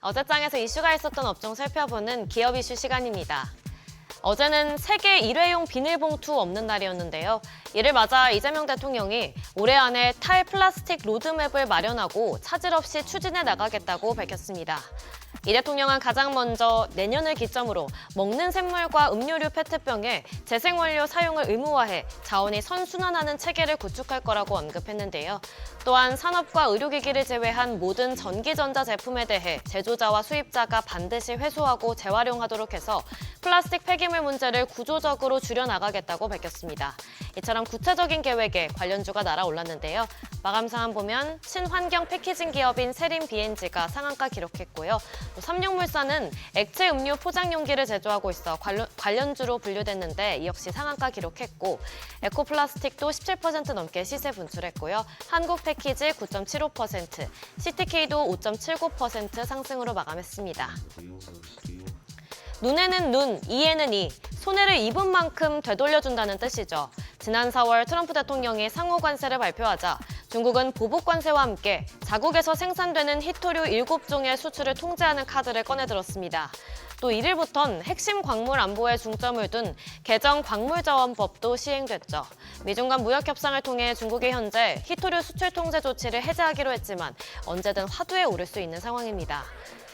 어제장에서 이슈가 있었던 업종 살펴보는 기업 이슈 시간입니다. 어제는 세계 일회용 비닐봉투 없는 날이었는데요. 이를 맞아 이재명 대통령이 올해 안에 탈플라스틱 로드맵을 마련하고 차질 없이 추진해 나가겠다고 밝혔습니다. 이 대통령은 가장 먼저 내년을 기점으로 먹는 샘물과 음료류 페트병에 재생원료 사용을 의무화해 자원이 선순환하는 체계를 구축할 거라고 언급했는데요. 또한 산업과 의료기기를 제외한 모든 전기전자 제품에 대해 제조자와 수입자가 반드시 회수하고 재활용하도록 해서 플라스틱 폐기물 문제를 구조적으로 줄여나가겠다고 밝혔습니다. 이처럼 구체적인 계획에 관련주가 날아올랐는데요. 마감 상황 보면 친환경 패키징 기업인 세린 B&G가 상한가 기록했고요. 삼육물산은 액체 음료 포장 용기를 제조하고 있어 관련주로 분류됐는데 이 역시 상한가 기록했고, 에코플라스틱도 17% 넘게 시세 분출했고요. 한국패키지 9.75%, CTK도 5.79% 상승으로 마감했습니다. 눈에는 눈, 이에는 이, 손해를 입은 만큼 되돌려준다는 뜻이죠. 지난 4월 트럼프 대통령이 상호 관세를 발표하자 중국은 보복 관세와 함께 자국에서 생산되는 희토류 7종의 수출을 통제하는 카드를 꺼내들었습니다. 또 1일부턴 핵심 광물 안보에 중점을 둔 개정 광물자원법도 시행됐죠. 미중 간 무역 협상을 통해 중국이 현재 희토류 수출 통제 조치를 해제하기로 했지만 언제든 화두에 오를 수 있는 상황입니다.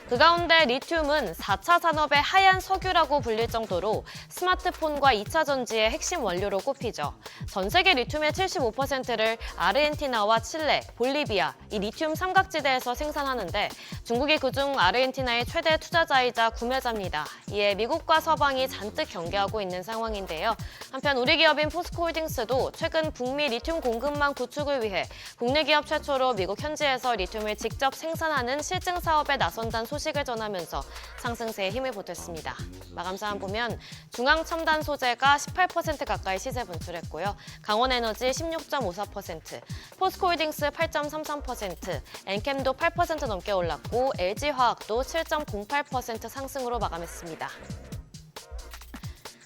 그 가운데 리튬은 4차 산업의 하얀 석유라고 불릴 정도로 스마트폰과 2차 전지의 핵심 원료로 꼽히죠. 전 세계 리튬의 75%를 아르헨티나와 칠레, 볼리비아, 이 리튬 삼각지대에서 생산하는데 중국이 그중 아르헨티나의 최대 투자자이자 구매자입니다. 이에 미국과 서방이 잔뜩 경계하고 있는 상황인데요. 한편 우리 기업인 포스코홀딩스도 최근 북미 리튬 공급망 구축을 위해 국내 기업 최초로 미국 현지에서 리튬을 직접 생산하는 실증 사업에 나선다는 소식을 전하면서 상승세에 힘을 보탰습니다. 마감 상황 보면 중앙첨단 소재가 18% 가까이 시세 분출했고요. 강원에너지 16.54%, 포스코홀딩스 8.33%, 엔캠도 8% 넘게 올랐고 LG화학도 7.08% 상승으로 마감했습니다.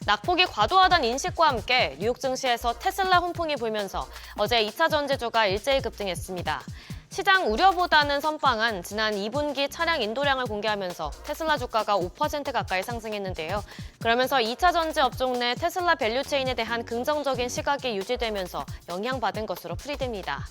낙폭이 과도하다는 인식과 함께 뉴욕 증시에서 테슬라 훈풍이 불면서 어제 2차 전지주가 일제히 급등했습니다. 시장 우려보다는 선방한 지난 2분기 차량 인도량을 공개하면서 테슬라 주가가 5% 가까이 상승했는데요. 그러면서 2차 전지 업종 내 테슬라 밸류체인에 대한 긍정적인 시각이 유지되면서 영향받은 것으로 풀이됩니다.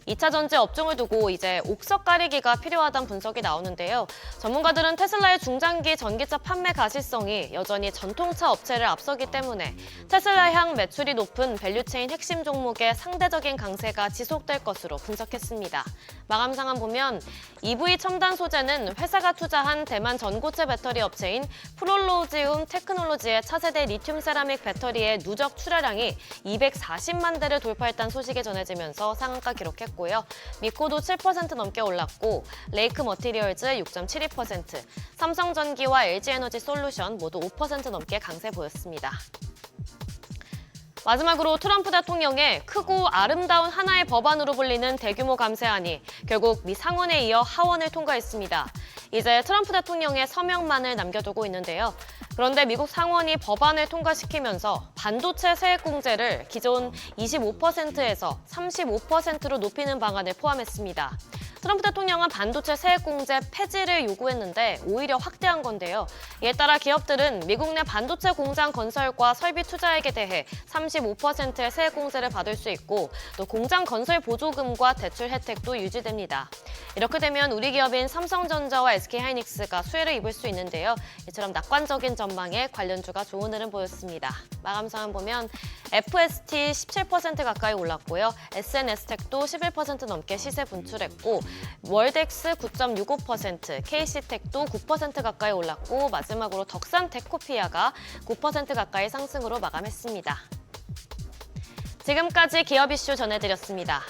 2차 전지 업종을 두고 이제 옥석 가리기가 필요하다는 분석이 나오는데요. 전문가들은 테슬라의 중장기 전기차 판매 가시성이 여전히 전통차 업체를 앞서기 때문에 테슬라 향 매출이 높은 밸류체인 핵심 종목의 상대적인 강세가 지속될 것으로 분석했습니다. 마감 상황 보면 EV 첨단 소재는 회사가 투자한 대만 전고체 배터리 업체인 프롤로지움 테크놀로지의 차세대 리튬 세라믹 배터리의 누적 출하량이 240만 대를 돌파했다는 소식이 전해지면서 상한가 기록했고 미코도 7% 넘게 올랐고 레이크 머티리얼즈 6.72%, 삼성전기와 LG에너지 솔루션 모두 5% 넘게 강세 보였습니다. 마지막으로 트럼프 대통령의 크고 아름다운 하나의 법안으로 불리는 대규모 감세안이 결국 미 상원에 이어 하원을 통과했습니다. 이제 트럼프 대통령의 서명만을 남겨두고 있는데요. 그런데 미국 상원이 법안을 통과시키면서 반도체 세액공제를 기존 25%에서 35%로 높이는 방안을 포함했습니다. 트럼프 대통령은 반도체 세액공제 폐지를 요구했는데 오히려 확대한 건데요. 이에 따라 기업들은 미국 내 반도체 공장 건설과 설비 투자액에 대해 35%의 세액공제를 받을 수 있고 또 공장 건설 보조금과 대출 혜택도 유지됩니다. 이렇게 되면 우리 기업인 삼성전자와 SK하이닉스가 수혜를 입을 수 있는데요. 이처럼 낙관적인 전망에 관련주가 좋은 흐름 보였습니다. 마감 상황 보면 FST 17% 가까이 올랐고요. SNS텍도 11% 넘게 시세 분출했고 월덱스 9.65%, KC텍도 9% 가까이 올랐고 마지막으로 덕산테코피아가 9% 가까이 상승으로 마감했습니다. 지금까지 기업 이슈 전해드렸습니다.